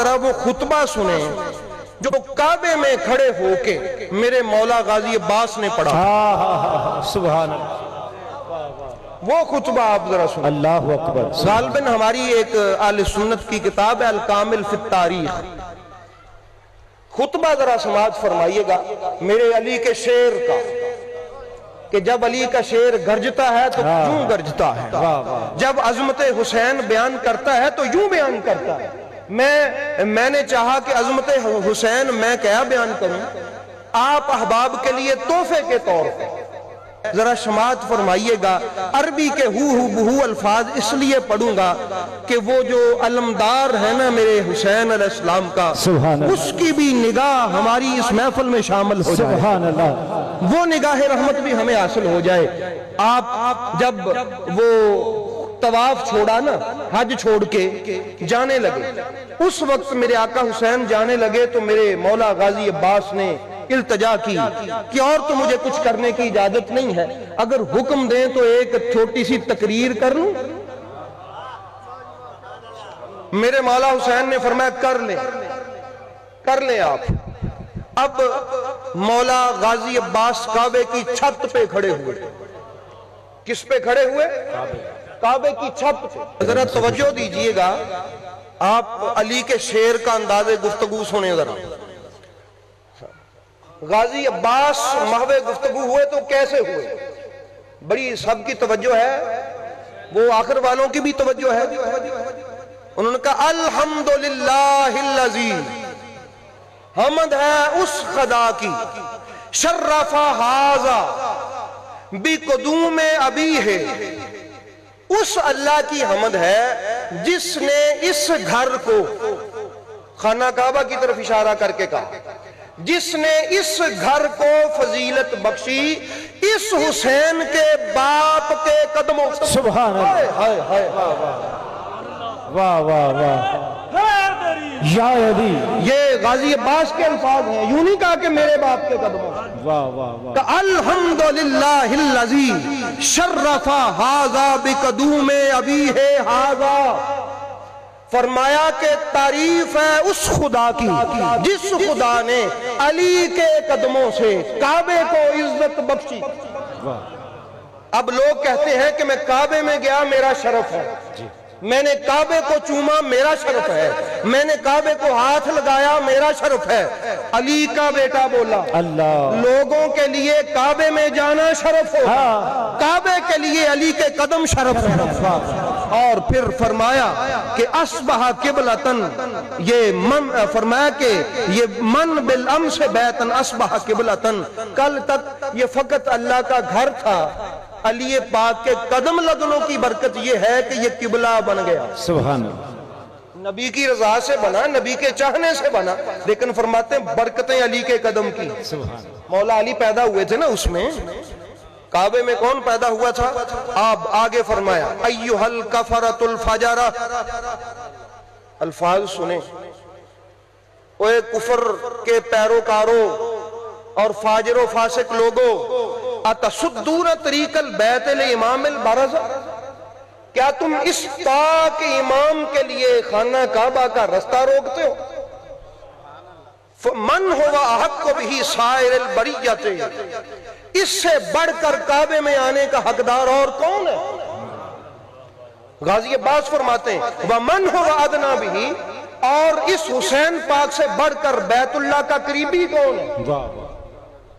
ذرا وہ خطبہ سنیں جو کعبے میں کھڑے ہو کے میرے مولا غازی عباس نے پڑھا. سبحان اللہ. وہ خطبہ آپ ذرا سنیں. اللہ اکبر. غالباً ہماری ایک اہل سنت کی کتاب ہے الکامل فی التاریخ. خطبہ ذرا سماعت فرمائیے گا میرے علی کے شعر کا، کہ جب علی کا شعر گرجتا ہے تو یوں گرجتا ہے، جب عظمت حسین بیان کرتا ہے تو یوں بیان کرتا ہے. میں نے چاہا کہ عظمت حسین میں کیا بیان کروں، آپ احباب کے لیے تحفے کے طور پہ ذرا سماعت فرمائیے گا. عربی کے ہو بہو الفاظ اس لیے پڑھوں گا کہ وہ جو علمدار ہے نا میرے حسین علیہ السلام کا، اس کی بھی نگاہ ہماری اس محفل میں شامل ہو جائے. سبحان اللہ. وہ نگاہ رحمت بھی ہمیں حاصل ہو جائے. آپ جب وہ طواف چھوڑا نا، حج چھوڑ کے جانے لگے، اس وقت میرے آقا حسین جانے لگے تو میرے مولا غازی عباس نے التجا کی کہ اور تو مجھے کچھ کرنے کی اجازت نہیں ہے، اگر حکم دیں تو ایک چھوٹی سی تقریر کر لوں. میرے مولا حسین نے فرمایا کر لیں آپ. اب مولا غازی عباس کعبے کی چھت پہ کھڑے ہوئے. کس پہ کھڑے ہوئے؟ کعبے کی چھت پہ. ذرا توجہ دیجئے گا، آپ علی کے شعر کا انداز گفتگو سنیں ذرا. غازی عباس محو گفتگو ہوئے تو کیسے ہوئے؟ بڑی سب کی توجہ ہے، وہ آخر والوں کی بھی توجہ ہے. انہوں نے کہا الحمدللہ الذی، حمد ہے اس خدا کی، شرف ھذا بقدوم ابی ہے، اس اللہ کی حمد ہے جس نے اس گھر کو، خانہ کعبہ کی طرف اشارہ کر کے کہا، جس نے اس گھر کو فضیلت بخشی اس حسین کے باپ کے قدموں سے. سبحان اللہ. واہ واہ واہ. یا علی. یہ غازی عباس کے الفاظ ہیں، یوں نہیں کہا کہ میرے باپ کے قدموں سے. واہ واہ واہ. کہ الحمدللہ الذی شرف ھذا بقدوم ابیہ ھذا. فرمایا کہ تعریف ہے اس خدا کی جس خدا نے علی کے قدموں سے کعبے کو عزت بخشی. اب لوگ کہتے ہیں کہ میں کعبے میں گیا میرا شرف ہے، میں نے کعبے کو چوما میرا شرف ہے، میں نے کعبے کو ہاتھ لگایا میرا شرف ہے. علی کا بیٹا بولا اللہ. لوگوں کے لیے کعبے میں جانا شرف ہو، کعبے کے لیے علی کے قدم شرف ہے. اور پھر فرمایا کہ اصبح قبلتن، یہ من فرمایا کہ یہ من بالامس بیتن اصبح قبلتن، کل تک یہ فقط اللہ کا گھر تھا، علی پاک کے قدم لگنوں کی برکت یہ ہے کہ یہ قبلہ بن گیا. سبحان اللہ. نبی کی رضا سے بنا، نبی کے چاہنے سے بنا، لیکن فرماتے ہیں برکتیں علی کے قدم کی. مولا علی پیدا ہوئے تھے نا اس میں. کعبے میں کون پیدا ہوا تھا؟ آپ آگے فرمایا ایھا الکفرۃ الفجرہ. الفاظ سنیں. اوے کفر کے پیروکاروں اور فاجر و فاسق لوگوں، اتصدون طریق البیت لامام البرز، کیا تم اس پاک امام کے لیے خانہ کعبہ کا رستہ روکتے ہو؟ من ہوا احق بہ سائر البریۃ، اس سے بڑھ کر کعبے میں آنے کا حقدار اور کون ہے؟ غازی عباس فرماتے ہیں ومن ہوا ادنیٰ بہ، اور اس حسین پاک سے بڑھ کر بیت اللہ کا قریبی کون ہے؟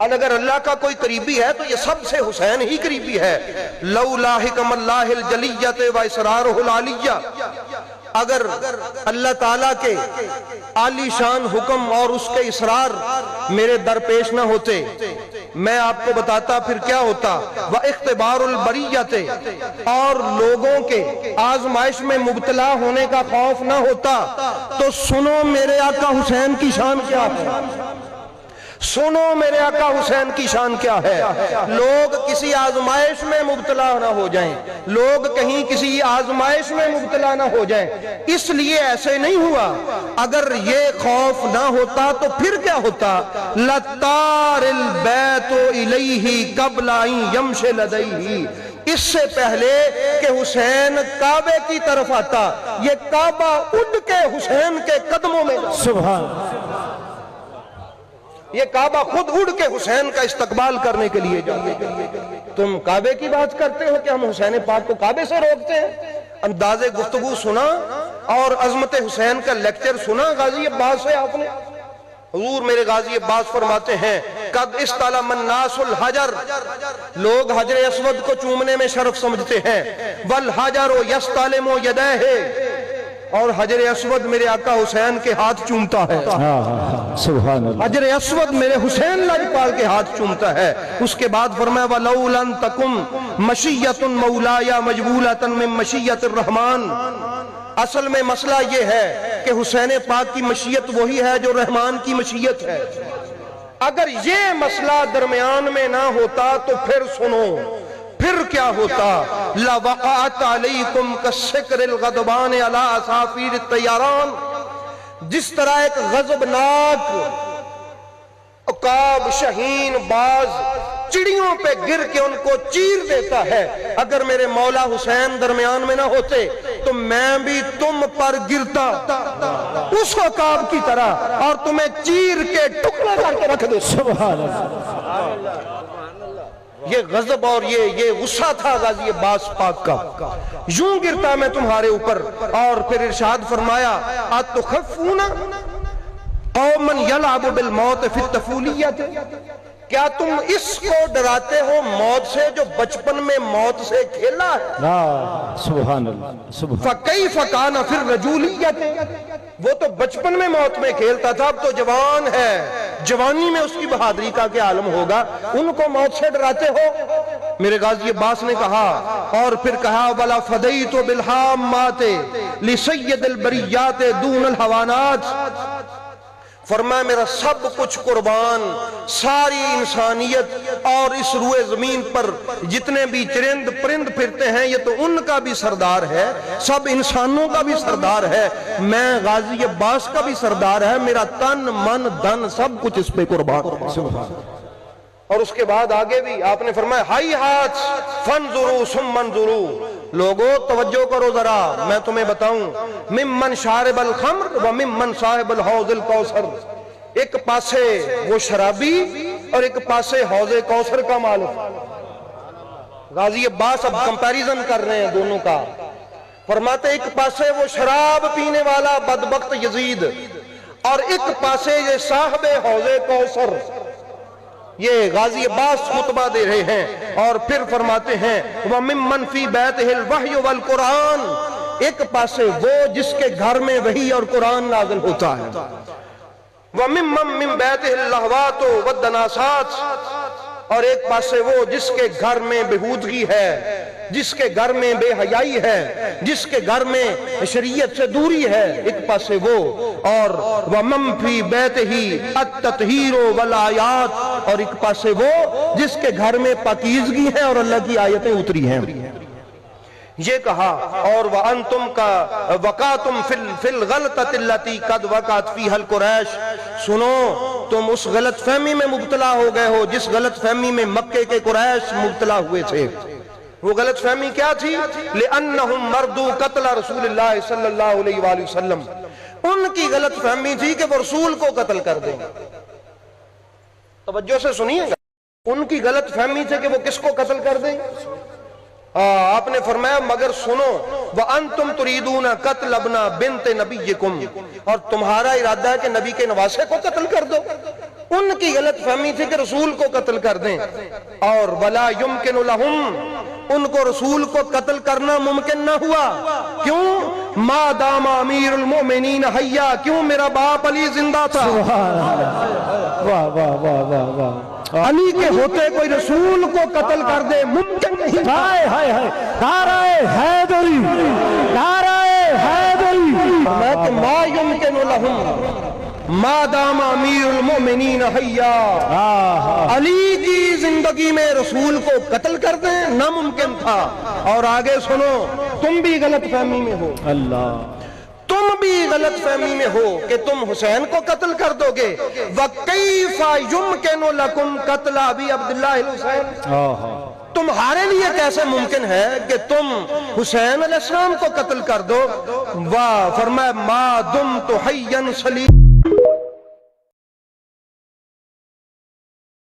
اگر اللہ کا کوئی قریبی ہے تو یہ سب سے حسین ہی قریبی ہے. لولا حکم اللہ الجلیۃ و اسرارہ العلیہ، اگر اللہ تعالیٰ کے عالی شان حکم اور اس کے اسرار میرے درپیش نہ ہوتے، میں آپ کو بتاتا پھر کیا ہوتا. وَاِخْتِبَارُ الْبَرِيَّةِ، اور لوگوں کے آزمائش میں مبتلا ہونے کا خوف نہ ہوتا. تو سنو میرے آقا حسین کی شان کیا ہے، سنو میرے آقا حسین کی شان کیا ہے. لوگ کسی آزمائش میں مبتلا نہ ہو جائیں، لوگ کہیں کسی آزمائش میں مبتلا نہ ہو جائیں، اس لیے ایسے نہیں ہوا. اگر یہ خوف نہ ہوتا تو پھر کیا ہوتا؟ لَتَّارِ الْبَيْتُ إِلَيْهِ قَبْلَ أَن يَمْشِ لَدَيْهِ، اس سے پہلے کہ حسین کعبے کی طرف آتا، یہ کعبہ اڑ کے حسین کے قدموں میں جاتا، سبحان یہ کعبہ خود اڑ کے حسین کا استقبال کرنے کے لیے جاتا۔ تم کعبے کی بات کرتے ہو کہ ہم حسین پاک کو کعبے سے روکتے ہیں؟ انداز گفتگو سنا اور عظمت حسین کا لیکچر سنا غازی عباس سے آپ نے؟ حضور میرے غازی عباس فرماتے ہیں قد استلم الناس الحجر، لوگ حجر اسود کو چومنے میں شرف سمجھتے ہیں، والحجر یستلم یدیہ، اور حجر اسود میرے آقا حسین کے ہاتھ چومتا ہے، سبحان اللہ، حجر اسود میرے حسین لاجپال کے ہاتھ چومتا ہے۔ اس کے بعد فرمایا وَلَوْ لَن تَكُمْ مَشِيَّةٌ مَوْلَايَ مَجْبُولَةً مِّن مَشِيَّةِ الرَّحْمَانِ، اصل میں مسئلہ یہ ہے کہ حسین پاک کی مشیت وہی ہے جو رحمان کی مشیت ہے۔ اگر یہ مسئلہ درمیان میں نہ ہوتا تو پھر سنو پھر کیا ہوتا، لَوَقَعَتْ عَلَيْكُمْ كَالسِّكْرِ الْغَضْبَانِ عَلَىٰ أَصَافِيرِ الطَّيَّرَانِ، جس طرح ایک غضبناک عقاب شاہین باز چڑیوں پہ گر کے ان کو چیر دیتا ہے، اگر میرے مولا حسین درمیان میں نہ ہوتے تو میں بھی تم پر گرتا اس عقاب کی طرح اور تمہیں چیر کے ٹکڑا کر کے رکھ دیتا۔ سبحان اللہ، یہ غضب اور یہ غصہ تھا غازی عباس پاک کا، یوں گرتا میں تمہارے اوپر۔ اور پھر ارشاد فرمایا اتخفون قوما یلعب بالموت فی الطفولیت، کیا تم اس کو ڈراتے ہو موت سے جو بچپن میں موت سے کھیلا ہے؟ سبحان اللہ، سبحان فَكَيْفَ كَانَ فِي الرَّجُولِيَّةِ، وہ تو بچپن میں موت میں کھیلتا تھا، اب تو جوان ہے، جوانی میں اس کی بہادری کا کیا عالم ہوگا، ان کو موت سے ڈراتے ہو؟ میرے غازی عباس نے کہا، اور پھر کہا وَلَا فَدَيْتُ بِالْحَامَّاتِ لِسَيِّدِ الْبَرِيَّاتِ دُونَ الْحَوَانَاتِ، فرمایا میرا سب کچھ قربان، ساری انسانیت اور اس روئے زمین پر جتنے بھی چرند پرند پھرتے ہیں یہ تو ان کا بھی سردار ہے، سب انسانوں کا بھی سردار ہے، میں غازی عباس کا بھی سردار ہے، میرا تن من دھن سب کچھ اس پہ قربان۔ اور اس کے بعد آگے بھی آپ نے فرمایا ہائی ہاتھ فانظروا ثم انظروا، لوگوں توجہ کرو ذرا میں تمہیں بتاؤں، ممن شارب الخمر و ممن صاحب الحوض الکوثر، ایک پاسے وہ شرابی اور ایک پاسے حوض کوثر کا مالک۔ غازی عباس اب کمپیریزن کر رہے ہیں دونوں کا، فرماتے ایک پاسے وہ شراب پینے والا بدبخت یزید اور ایک پاسے یہ صاحب حوض کوثر، یہ غازی عباس خطبہ دے رہے ہیں۔ اور پھر فرماتے ہیں وَمِمَّنْ فِي بَيْتِهِ الْوَحْيُ وَالْقُرْآنِ، ایک پاسے وہ جس کے گھر میں وحی اور قرآن نازل ہوتا ہے، وَمِمَّنْ مِنْ بَيْتِهِ اللَّهْوَاتُ وَالدَّنَاسَاتُ، اور ایک پاسے وہ جس کے گھر میں بہودگی ہے، جس کے گھر میں بے حیائی ہے، جس کے گھر میں شریعت سے دوری ہے، ایک پاسے وہ، اور وَمَنْ فِي بَيْتِهِ التَّطْهِيرُ وَالْآيَاتُ، اور ایک پاسے وہ جس کے گھر میں پاکیزگی ہے اور اللہ کی آیتیں اتری ہیں۔ یہ کہا اور وَأَنْتُمْ کا وَقَاتُمْ فِي الْغَلْطَةِ الَّتِي قَدْ وَقَعَتْ فِيهَا الْقُرَيْشِ، سنو تم اس غلط فہمی میں مبتلا ہو گئے ہو جس غلط فہمی میں مکے کے قریش مبتلا ہوئے تھے۔ وہ غلط فہمی کیا تھی؟ لِأَنَّهُمْ مَرْدُوا قَتْلَ رسول اللہ صلی اللہ علیہ وآلہ وسلم، ان کی غلط فہمی تھی کہ وہ رسول کو قتل کر دیں۔ توجہ سے سنیے گا، ان کی غلط فہمی تھی کہ وہ کس کو قتل کر دیں؟ آپ نے فرمایا مگر سنو وَأَنْتُمْ تُرِيدُونَ قَتْلَ ابْنَ بِنْتِ نَبِيِّكُمْ، اور تمہارا ارادہ ہے کہ نبی کے نواسے کو قتل کر دو۔ ان کی غلط فہمی تھی کہ رسول کو قتل کر دیں، اور وَلَا يُمْكِنُ لَهُمْ، ان کو رسول کو قتل کرنا ممکن نہ ہوا، کیوں؟ مَا دَامَ أَمِيرُ الْمُؤْمِنِينَ حَيًّا، کیوں میرا باپ علی زندہ تھا۔ واہ واہ واہ واہ واہ، علی کے ہوتے کوئی رسول کو قتل کر دے ممکن نہیں۔ ہائے ہائے ہائے، نعرہ حیدری، نعرہ حیدری، میں کہ ما یمکن لہم ما دام امیر المؤمنین حیا، علی کی زندگی میں رسول کو قتل کر دیں ناممکن تھا۔ اور آگے سنو، تم بھی غلط فہمی میں ہو، اللہ، تم بھی غلط فہمی میں ہو کہ تم حسین کو قتل کر دو گے۔ وَكَيْفَ يُمْكِنُ لَكُمْ قَتْلَ أَبِي عَبْدِ اللَّهِ الْحُسَيْنِ، تمہارے لیے کیسے ممکن ہے کہ تم حسین علیہ السلام کو قتل کر دو؟ واہ، فرمایا ما دمت حیا سلیم